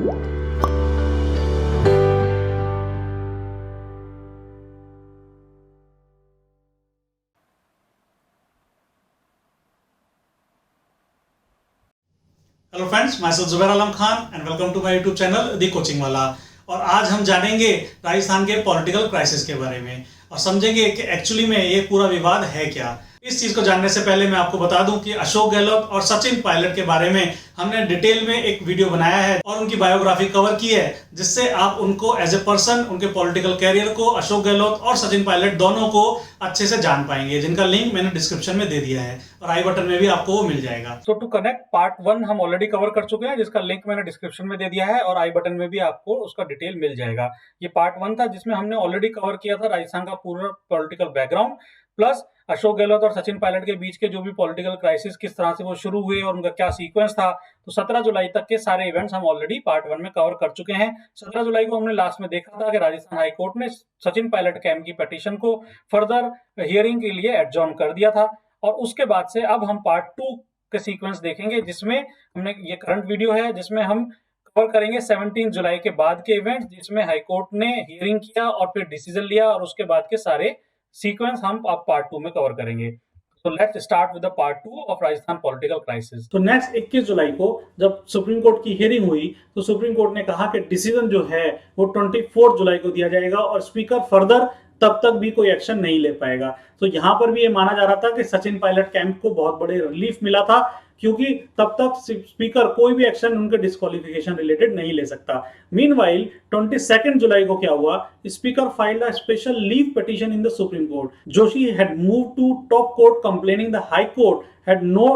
Hello friends, मैं Zubair Alam Khan and welcome to my YouTube channel the coaching वाला। और आज हम जानेंगे राजस्थान के पॉलिटिकल क्राइसिस के बारे में और समझेंगे कि एक्चुअली में ये पूरा विवाद है क्या। इस चीज को जानने से पहले मैं आपको बता दूं कि अशोक गहलोत और सचिन पायलट के बारे में हमने डिटेल में एक वीडियो बनाया है और उनकी बायोग्राफी कवर की है, जिससे आप उनको एज ए पर्सन, उनके पॉलिटिकल कैरियर को, अशोक गहलोत और सचिन पायलट दोनों को अच्छे से जान पाएंगे, जिनका लिंक मैंने डिस्क्रिप्शन में दे दिया है और आई बटन में भी आपको वो मिल जाएगा। तो टू कनेक्ट पार्ट 1 हम ऑलरेडी कवर कर चुके हैं, जिसका लिंक मैंने डिस्क्रिप्शन में दे दिया है और आई बटन में भी आपको उसका डिटेल मिल जाएगा। ये पार्ट 1 था जिसमें हमने ऑलरेडी कवर किया था राजस्थान का पूरा political background plus Ashok Gehlot और सचिन पायलट के बीच के जो भी पॉलिटिकल क्राइसिस किस तरह से वो शुरू हुए और उनका क्या सीक्वेंस था। तो 17 जुलाई तक के सारे इवेंट्स हम ऑलरेडी पार्ट 1 में कवर कर चुके हैं। 17 जुलाई को हमने लास्ट में देखा था कि राजस्थान हाई कोर्ट ने सचिन पायलट कैंप की पिटीशन को फर्दर हियरिंग के लिए एडजॉर्न कर दिया था और उसके बाद से अब हम पार्ट 2 के सीक्वेंस देखेंगे, जिसमें हमने ये करंट वीडियो है जिसमें हम कवर करेंगे 17 जुलाई के बाद के इवेंट्स, जिसमें हाई कोर्ट ने हियरिंग किया और फिर डिसीजन लिया और उसके बाद के सारे सीक्वेंस हम अब पार्ट 2 में कवर करेंगे। तो let's start with the part 2 of Rajasthan political crisis. तो नेक्स्ट 21 जुलाई को जब सुप्रीम कोर्ट की हियरिंग हुई तो सुप्रीम कोर्ट ने कहा कि डिसीजन जो है वो 24 जुलाई को दिया जाएगा और स्पीकर फर्दर तब तक भी कोई एक्शन नहीं ले पाएगा। तो यहां पर भी ये माना जा रहा था कि सचिन पायलट कैंप को बहुत बड़े रिलीफ मिला था, क्योंकि तब तक स्पीकर कोई भी एक्शन उनके डिस्क्वालिफिकेशन रिलेटेड नहीं ले सकता। मीनवाइल 22 जुलाई को क्या हुआ, speaker filed a special leave petition in the Supreme Court. Joshi had moved to top court complaining the high court had no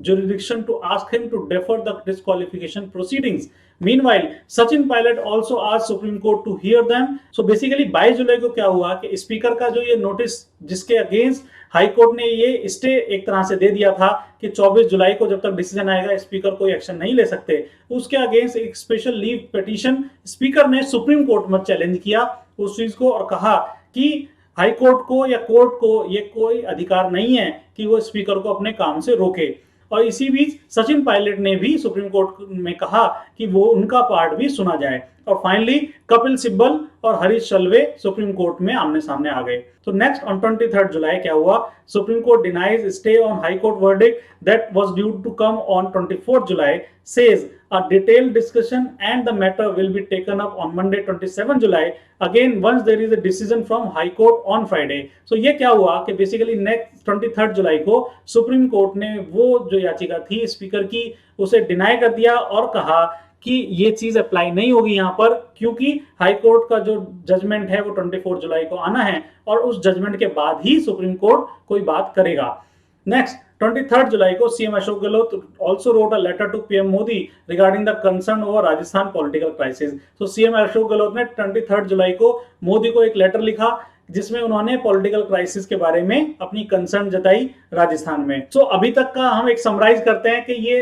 jurisdiction to ask him to defer the disqualification proceedings. Meanwhile, Sachin Pilot also asked Supreme Court to hear them. So basically 22 जुलाई को क्या हुआ कि speaker का जो ये notice जिसके against high court ने ये स्टे एक तरह से दे दिया था कि 24 जुलाई को जब तक डिसीजन आएगा स्पीकर कोई एक्शन नहीं ले सकते, उसके अगेंस्ट एक स्पेशल लीव पिटीशन स्पीकर ने सुप्रीम कोर्ट में चैलेंज किया उस चीज को और कहा कि हाई कोर्ट को या कोर्ट को ये कोई अधिकार नहीं है कि वो स्पीकर को अपने काम से रोके। और इसी बीच सचिन पायलट ने भी सुप्रीम कोर्ट में कहा कि वो उनका पार्ट भी सुना जाए और फाइनली कपिल सिब्बल और हरीश सल्वे सुप्रीम कोर्ट में आमने सामने आ गए। तो नेक्स्ट ऑन 23 जुलाई क्या हुआ, Supreme Court denies stay on high court verdict that was due to come on 24 July, says a detailed discussion and the matter will be taken up on Monday 27 July again once there is a decision from High Court on Friday। So ये क्या हुआ कि basically next 23 जुलाई को supreme court ने वो जो याचिका थी स्पीकर की उसे डिनाई कर दिया और कहा कि ये चीज अप्लाई नहीं होगी यहाँ पर, क्योंकि हाई कोर्ट का जो जजमेंट है वो 24 जुलाई को आना है और उस जजमेंट के बाद ही सुप्रीम कोर्ट कोई बात करेगा। नेक्स्ट 23 जुलाई को CM Ashok Gehlot also wrote a letter to PM Modi regarding the concern over Rajasthan political crisis। तो सीएम अशोक गहलोत ने 23 जुलाई को मोदी को एक लेटर लिखा जिसमें उन्होंने पॉलिटिकल क्राइसिस के बारे में अपनी कंसर्न जताई राजस्थान में। सो अभी तक का हम एक समराइज करते हैं कि ये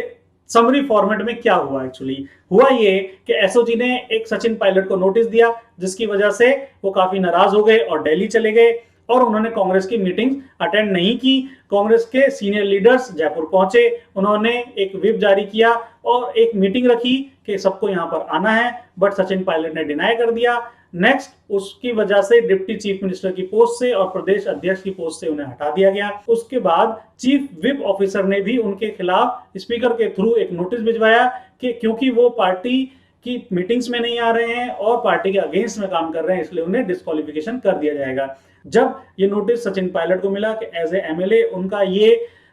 समरी फॉर्मेट में क्या हुआ। एक्चुअली हुआ ये कि एसओजी ने एक सचिन पायलट को नोटिस दिया जिसकी वजह से वो काफी नाराज हो गए और दिल्ली चले गए और उन्होंने कांग्रेस की मीटिंग अटेंड नहीं की। कांग्रेस के सीनियर लीडर्स जयपुर पहुंचे, उन्होंने एक व्हिप जारी किया और एक मीटिंग रखी कि सबको यहां पर आना है, बट सचिन पायलट ने डिनाई कर दिया। नेक्स्ट उसकी वजह से डिप्टी चीफ मिनिस्टर की पोस्ट से और प्रदेश अध्यक्ष की पोस्ट से उन्हें हटा दिया गया। उसके बाद चीफ व्हिप ऑफिसर ने भी उनके खिलाफ स्पीकर के थ्रू एक नोटिस भिजवाया कि क्योंकि वो पार्टी की मीटिंग्स में नहीं आ रहे हैं और पार्टी के अगेंस्ट में काम कर रहे हैं, इसलिए उन्हें डिस्क्वालिफिकेशन कर दिया जाएगा। जब ये नोटिस सचिन पायलट को मिला कि एज ए एमएलए उनका ये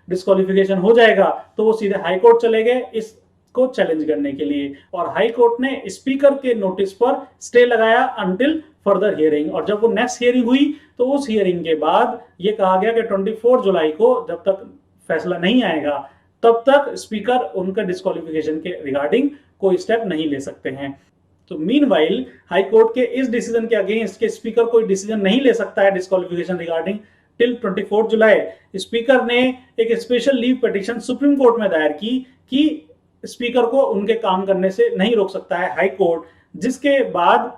डिस्क्वालिफिकेशन हो जाएगा तो वो सीधे हाई कोर्ट चले गए इसको चैलेंज करने के लिए और हाई कोर्ट ने स्पीकर के नोटिस पर स्टे लगाया अंटिल फर्दर हियरिंग। और जब वो नेक्स्ट हियरिंग हुई तो उस हियरिंग के बाद ये कहा गया कि 24 जुलाई को जब तक फैसला नहीं आएगा तब तक स्पीकर उनका डिस्क्वालिफिकेशन के रिगार्डिंग कोई स्टेप नहीं ले सकते हैं। तो मीनवाइल हाई कोर्ट के इस डिसीजन के अगेंस्ट के स्पीकर कोई डिसीजन नहीं ले सकता है डिस्क्वालिफिकेशन रिगार्डिंग टिल 24 जुलाई। स्पीकर ने एक special leave petition supreme court में दायर की कि स्पीकर को उनके काम करने से नहीं रोक सकता है हाई कोर्ट, जिसके बाद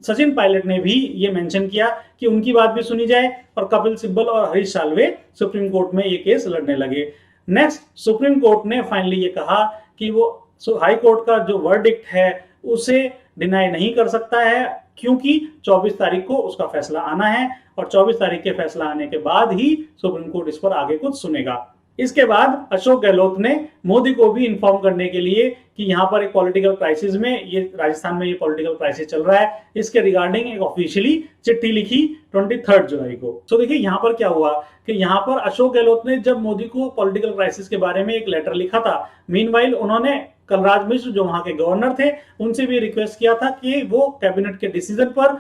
सचिन पायलट ने भी ये मेंशन किया कि उनकी बात भी सुनी जाए और कपिल सिब्बल और हरीश साल्वे सुप्रीम कोर्ट में ये केस लड़ने लगे। नेक्स्ट सुप्रीम कोर्ट ने फाइनली ये कहा कि वो हाई कोर्ट का जो वर्डिक्ट है उसे डिनाई नहीं कर सकता है, क्योंकि 24 तारीख को उसका फैसला आना है और 24 तारीख के फैसला आने के बाद ही सुप्रीम कोर्ट इस पर आगे कुछ सुनेगा। इसके बाद अशोक गहलोत ने मोदी को भी इन्फॉर्म करने के लिए कि यहाँ पर एक पॉलिटिकल क्राइसिस में, ये राजस्थान में ये पॉलिटिकल क्राइसिस चल रहा है, इसके रिगार्डिंग एक ऑफिशियली चिट्ठी लिखी 23 जुलाई को। तो देखिए यहाँ पर क्या हुआ कि यहाँ पर अशोक गहलोत ने जब मोदी को पॉलिटिकल क्राइसिस के बारे में एक लेटर लिखा था, मीनवाइल उन्होंने कलराज मिश्र जो वहां के गवर्नर थे उनसे भी रिक्वेस्ट किया था कि वो कैबिनेट के डिसीजन पर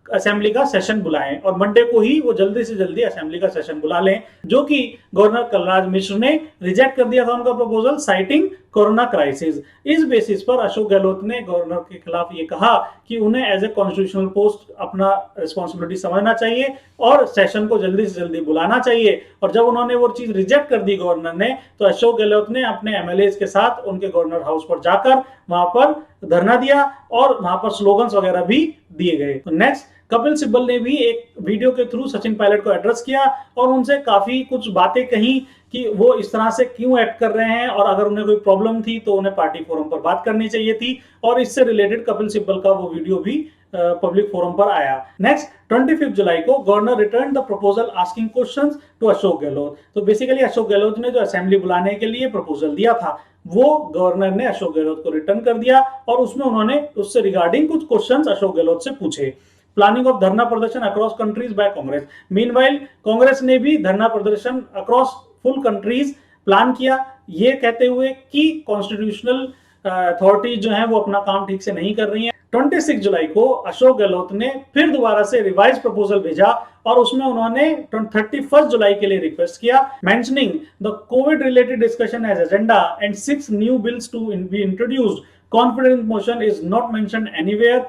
असेंबली का सेशन बुलाएं और मंडे को ही वो जल्दी से जल्दी असेंबली का सेशन बुला लें, जो कि गवर्नर कलराज मिश्र ने रिजेक्ट कर दिया था उनका प्रपोजल, साइटिंग कोरोना क्राइसिस। इस बेसिस पर अशोक गहलोत ने गवर्नर के खिलाफ ये कहा कि उन्हें एज ए कॉन्स्टिट्यूशनल पोस्ट अपना रिस्पॉन्सिबिलिटी समझना चाहिए और सेशन को जल्दी से जल्दी बुलाना चाहिए। और जब उन्होंने वो चीज रिजेक्ट कर दी गवर्नर ने, तो अशोक गहलोत ने अपने एमएलए के साथ उनके गवर्नर हाउस पर जाकर वहां पर धरना दिया और वहां पर स्लोगन्स वगैरह भी दिए गए। तो नेक्स्ट, कपिल सिब्बल ने भी एक वीडियो के थ्रू सचिन पायलट को एड्रेस किया और उनसे काफी कुछ बातें कही कि वो इस तरह से क्यों एक्ट कर रहे हैं और अगर उन्हें कोई प्रॉब्लम थी तो उन्हें पार्टी फोरम पर बात करनी चाहिए थी। और इससे रिलेटेड कपिल सिब्बल का वो वीडियो भी पब्लिक फोरम पर आया। नेक्स्ट, 25 जुलाई को governor return the proposal asking questions to Ashok Gehlot. तो बेसिकली अशोक गहलोत ने जो असेंबली बुलाने के लिए प्रपोजल दिया था वो गवर्नर ने अशोक गहलोत को रिटर्न कर दिया और उसमें उन्होंने उससे रिगार्डिंग कुछ क्वेश्चंस अशोक गहलोत से पूछे। Planning of dharna pradarshan across countries by Congress. Meanwhile Congress ने भी धरना pradarshan across full countries plan किया, ये कहते हुए कि कॉन्स्टिट्यूशनल अथॉरिटीज जो है वो अपना काम ठीक से नहीं कर रही है। 26 जुलाई को अशोक गहलोत ने फिर दोबारा से रिवाइज प्रपोजल भेजा और उसमें उन्होंने 31 जुलाई के लिए रिक्वेस्ट किया, mentioning the covid related discussion as agenda and 6 new bills to be introduced. Confidence motion is not mentioned anywhere.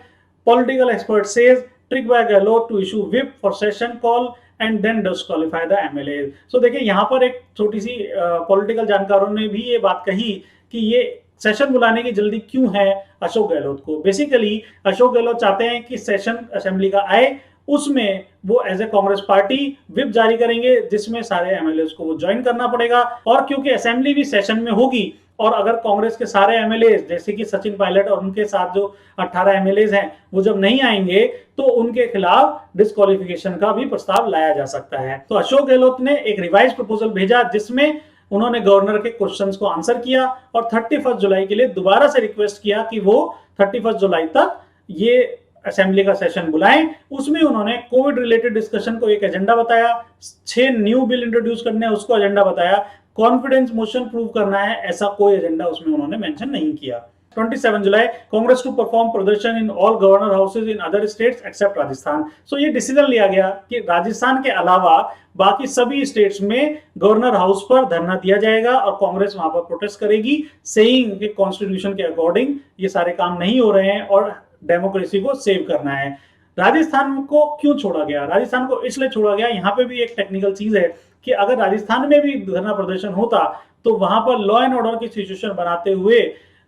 Political expert says trick by Gehlot to issue whip for session call and then disqualify the MLA. So देखिए यहाँ पर एक छोटी सी political जानकारों ने भी ये बात कही कि ये सेशन बुलाने की जल्दी क्यों है अशोक गहलोत को। बेसिकली अशोक गहलोत चाहते हैं कि सेशन असेंबली का आए, उसमें वो as a Congress party whip जारी करेंगे जिसमें सारे एमएलए को वो ज्वाइन करना पड़ेगा। और क्योंकि असेंबली भी सेशन में होगी और अगर कांग्रेस के सारे एमएलए जैसे कि सचिन पायलट और उनके साथ जो 18 एमएलए हैं वो जब नहीं आएंगे तो उनके खिलाफ डिस्क्वालिफिकेशन का भी प्रस्ताव लाया जा सकता है। तो अशोक गहलोत ने एक रिवाइज प्रपोजल भेजा जिसमें उन्होंने गवर्नर के क्वेश्चंस को आंसर किया और 31 जुलाई के लिए दोबारा से रिक्वेस्ट किया कि वो 31 जुलाई तक ये असेंबली का सेशन बुलाएं। उसमें उन्होंने कोविड रिलेटेड डिस्कशन को एक एजेंडा बताया, 6 न्यू बिल इंट्रोड्यूस करने हैं उसको एजेंडा बताया, कॉन्फिडेंस मोशन प्रूव करना है ऐसा कोई एजेंडा उसमें उन्होंने मेंशन नहीं किया। 27 जुलाई, कांग्रेस टू परफॉर्म प्रदर्शन in all governor houses in other states except Rajasthan. So ये डिसीजन लिया गया कि राजस्थान के अलावा बाकी सभी स्टेट्स में गवर्नर हाउस पर धरना दिया जाएगा और कांग्रेस वहां पर प्रोटेस्ट करेगी, सेइंग कि कॉन्स्टिट्यूशन के अकॉर्डिंग ये सारे काम नहीं हो रहे हैं और डेमोक्रेसी को सेव करना है। राजस्थान को क्यों छोड़ा गया? राजस्थान को इसलिए छोड़ा गया, यहाँ पे भी एक टेक्निकल चीज है कि अगर राजस्थान में भी धरना प्रदर्शन होता तो वहां पर लॉ एंड ऑर्डर की सिचुएशन बनाते हुए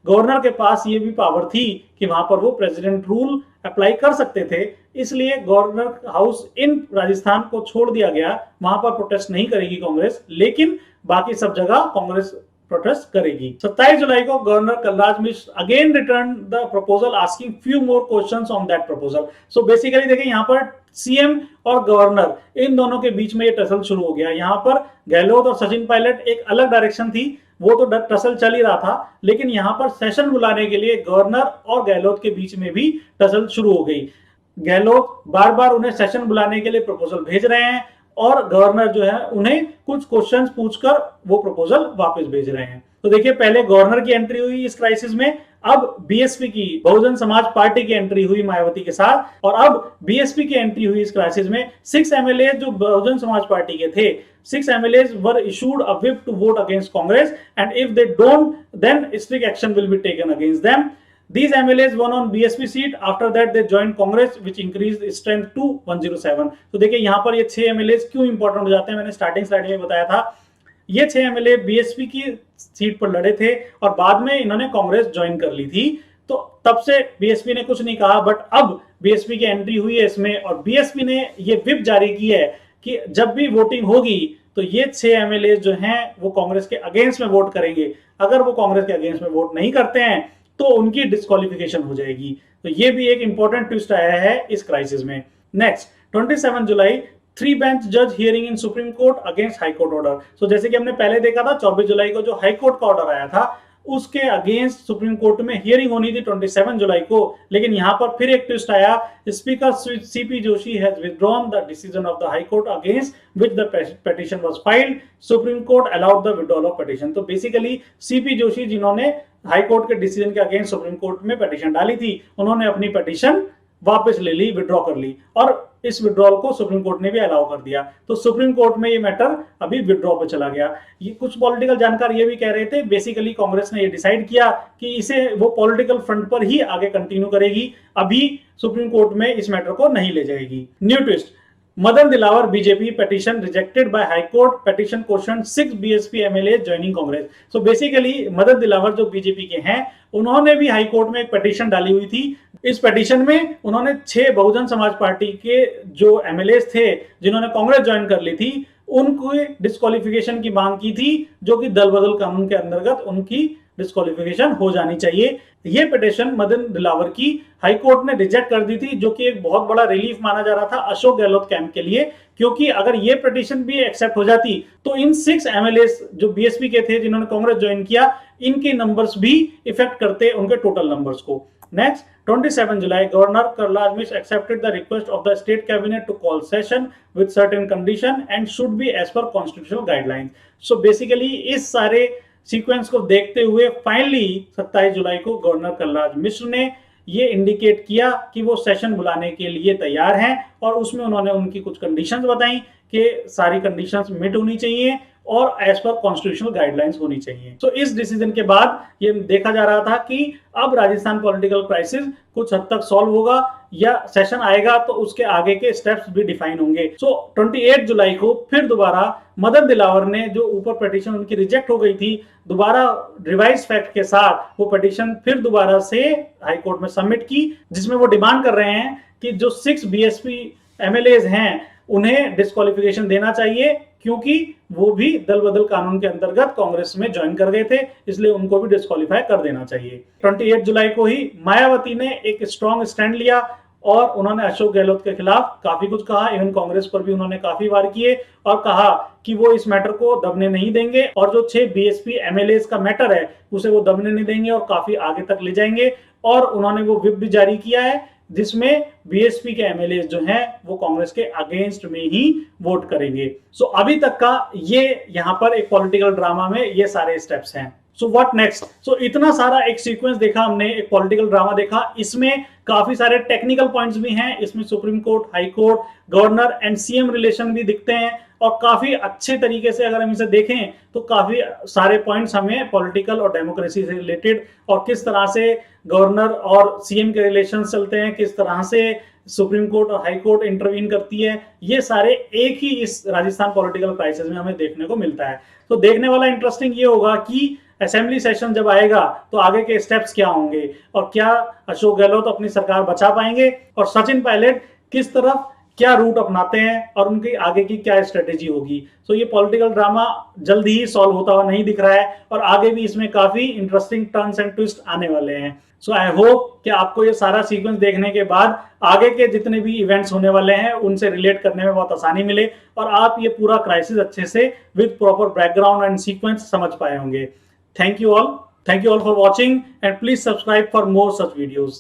गवर्नर के पास ये भी पावर थी कि वहां पर वो प्रेसिडेंट रूल अप्लाई कर सकते थे। इसलिए गवर्नर हाउस इन राजस्थान को छोड़ दिया गया, वहां पर प्रोटेस्ट नहीं करेगी कांग्रेस, लेकिन बाकी सब जगह कांग्रेस प्रोटेस्ट करेगी। 27 जुलाई को governor Kalraj Mishra again return the proposal asking few more questions on that proposal. So basically देखिए यहाँ पर सीएम और गवर्नर इन दोनों के बीच में ये टसल शुरू हो गया। यहाँ पर गहलोत और सचिन पायलट एक अलग डायरेक्शन थी, वो तो टसल चल ही रहा था, लेकिन यहाँ पर सेशन बुलाने के लिए गवर्नर और गहलोत के बीच में भी टसल शुरू हो गई। गहलोत बार बार उन्हें सेशन बुलाने के लिए प्रपोजल भेज रहे हैं और गवर्नर जो है उन्हें कुछ क्वेश्चंस पूछकर वो प्रपोजल वापस भेज रहे हैं। तो देखिए पहले गवर्नर की एंट्री हुई इस क्राइसिस में, अब बीएसपी की बहुजन समाज पार्टी की एंट्री हुई मायावती के साथ और अब बीएसपी की एंट्री हुई इस क्राइसिस में। 6 एमएलए जो बहुजन समाज पार्टी के थे, 6 MLA were issued a whip to vote against Congress and if they don't then strict action will be taken against them. These MLAs won on BSP seat. After that, they joined Congress, which increased its strength to 107. तो देखिए यहाँ पर ये 6 MLAs क्यों important हो जाते हैं, मैंने स्टार्टिंग स्लाइड में बताया था। ये 6 MLA BSP की सीट पर लड़े थे और बाद में इन्होंने कांग्रेस ज्वाइन कर ली थी, तो तब से बीएसपी ने कुछ नहीं कहा। बट अब बीएसपी की एंट्री हुई है इसमें और बीएसपी ने ये व्हिप जारी की है कि जब भी वोटिंग होगी तो ये 6 MLA जो हैं वो कांग्रेस के अगेंस्ट में वोट करेंगे। अगर वो कांग्रेस के अगेंस्ट में वोट नहीं करते हैं तो उनकी डिस्क्वालिफिकेशन हो जाएगी। तो ये भी एक इंपॉर्टेंट ट्विस्ट आया है इस क्राइसिस में। नेक्स्ट 27 जुलाई 3 बेंच जज hearing in supreme court against high court order. So जैसे कि हमने पहले देखा था 24 जुलाई को जो हाई कोर्ट का ऑर्डर आया था उसके अगेंस्ट सुप्रीम कोर्ट में हियरिंग होनी थी 27 जुलाई को, लेकिन यहां पर फिर एक ट्विस्ट आया। Speaker CP Joshi has withdrawn the decision of the high court against which the petition was filed, supreme court allowed the withdrawal of petition. तो बेसिकली सीपी जोशी जिन्होंने हाई कोर्ट के डिसीजन के अगेंस्ट सुप्रीम कोर्ट में petition डाली थी, उन्होंने अपनी petition वापस ले ली, विड्रॉ कर ली, और इस विड्रॉल को सुप्रीम कोर्ट ने भी अलाउ कर दिया। तो सुप्रीम कोर्ट में ये मैटर अभी विड्रॉ पे चला गया। ये कुछ पॉलिटिकल जानकार ये भी कह रहे थे बेसिकली कांग्रेस ने ये डिसाइड किया कि इसे वो पॉलिटिकल फ्रंट पर ही आगे कंटिन्यू करेगी, अभी सुप्रीम कोर्ट में इस मैटर को नहीं ले जाएगी। New twist, Madan Dilawar BJP petition rejected by high court, petition question 6 BSP MLA joining Congress. So basically Madan Dilawar जो बीजेपी के हैं उन्होंने भी हाई कोर्ट में एक पिटीशन डाली हुई थी। इस पिटीशन में उन्होंने 6 बहुजन समाज पार्टी के जो एमएलए थे जिन्होंने कांग्रेस ज्वाइन कर ली थी उनकी डिस्क्वालिफिकेशन की मांग की थी, जो कि दल बदल कानून के अंतर्गत उनकी डिस्क्वालिफिकेशन हो जानी चाहिए। यह पिटीशन मदन दिलावर की हाई कोर्ट ने रिजेक्ट कर दी थी, जो कि एक बहुत बड़ा रिलीफ माना जा रहा था अशोक गहलोत कैंप के लिए, क्योंकि अगर ये पिटीशन भी एक्सेप्ट हो जाती तो इन 6 एमएलए जो बीएसपी के थे जिन्होंने कांग्रेस ज्वाइन किया, इनके नंबर्स भी इफेक्ट करते उनके टोटल नंबर्स को। Next 27 July, Governor Karnal Mish accepted the request of the state cabinet to call session with certain condition and should be as per constitutional guidelines. So basically इस सारे sequence को देखते हुए finally 27 जुलाई को governor Kalraj Mishra ने ये indicate किया कि वो सेशन बुलाने के लिए तैयार हैं, और उसमें उन्होंने उनकी कुछ कंडीशंस बताई कि सारी कंडीशंस मिट होनी चाहिए और एज पर कॉन्स्टिट्यूशनल गाइडलाइंस होनी चाहिए। तो इस डिसीजन के बाद ये देखा जा रहा था कि अब राजस्थान पॉलिटिकल क्राइसिस कुछ हद तक सॉल्व होगा या सेशन आएगा तो उसके आगे के स्टेप्स भी डिफाइन होंगे। सो 28 जुलाई को फिर दोबारा मदन दिलावर ने जो ऊपर पिटीशन उनकी रिजेक्ट हो गई थी, दोबारा रिवाइज फैक्ट के साथ वो पिटीशन फिर दोबारा से हाई कोर्ट में सबमिट की, जिसमें वो डिमांड कर रहे हैं कि जो 6 बीएसपी एमएलए हैं उन्हें डिस्क्वालिफिकेशन देना चाहिए, क्योंकि वो भी दल बदल कानून के अंतर्गत कांग्रेस में ज्वाइन कर गए थे, इसलिए उनको भी डिस्क्वालीफाई कर देना चाहिए। 28 जुलाई को ही मायावती ने एक स्ट्रॉन्ग स्टैंड लिया और उन्होंने अशोक गहलोत के खिलाफ काफी कुछ कहा, इवन कांग्रेस पर भी उन्होंने काफी वार किए और कहा कि वो इस मैटर को दबने नहीं देंगे और जो 6 बीएसपी एमएलए का मैटर है उसे वो दबने नहीं देंगे और काफी आगे तक ले जाएंगे। और उन्होंने वो व्हिप भी जारी किया है जिसमें बीएसपी के एमएलए जो हैं वो कांग्रेस के अगेंस्ट में ही वोट करेंगे। सो अभी तक का ये यहाँ पर एक पॉलिटिकल ड्रामा में ये सारे स्टेप्स हैं। So what next? सो इतना सारा एक सीक्वेंस देखा हमने, एक पॉलिटिकल ड्रामा देखा, इसमें काफी सारे टेक्निकल पॉइंट्स भी हैं, इसमें supreme court, high court, governor and CM relation भी दिखते हैं और काफी अच्छे तरीके से अगर हम इसे देखें तो काफी सारे पॉइंट्स हमें पॉलिटिकल और डेमोक्रेसी से रिलेटेड और किस तरह से गवर्नर और सीएम के रिलेशन चलते हैं, किस तरह से सुप्रीम कोर्ट और हाई कोर्ट इंटरवीन करती है, ये सारे एक ही इस राजस्थान पॉलिटिकल क्राइसिस में हमें देखने को मिलता है। तो देखने वाला इंटरेस्टिंग ये होगा कि असेंबली सेशन जब आएगा तो आगे के स्टेप्स क्या होंगे और क्या अशोक गहलोत अपनी सरकार बचा पाएंगे और सचिन पायलट किस तरफ क्या रूट अपनाते हैं और उनकी आगे की क्या स्ट्रेटेजी होगी। सो ये पॉलिटिकल ड्रामा जल्दी ही सॉल्व होता हुआ नहीं दिख रहा है और आगे भी इसमें काफी इंटरेस्टिंग टर्न्स एंड ट्विस्ट आने वाले हैं। सो आई होप कि आपको ये सारा सीक्वेंस देखने के बाद आगे के जितने भी इवेंट्स होने वाले हैं उनसे रिलेट करने में बहुत आसानी मिले और आप ये पूरा क्राइसिस अच्छे से with proper background and sequence समझ पाए होंगे। Thank you all for watching and please subscribe for more such videos.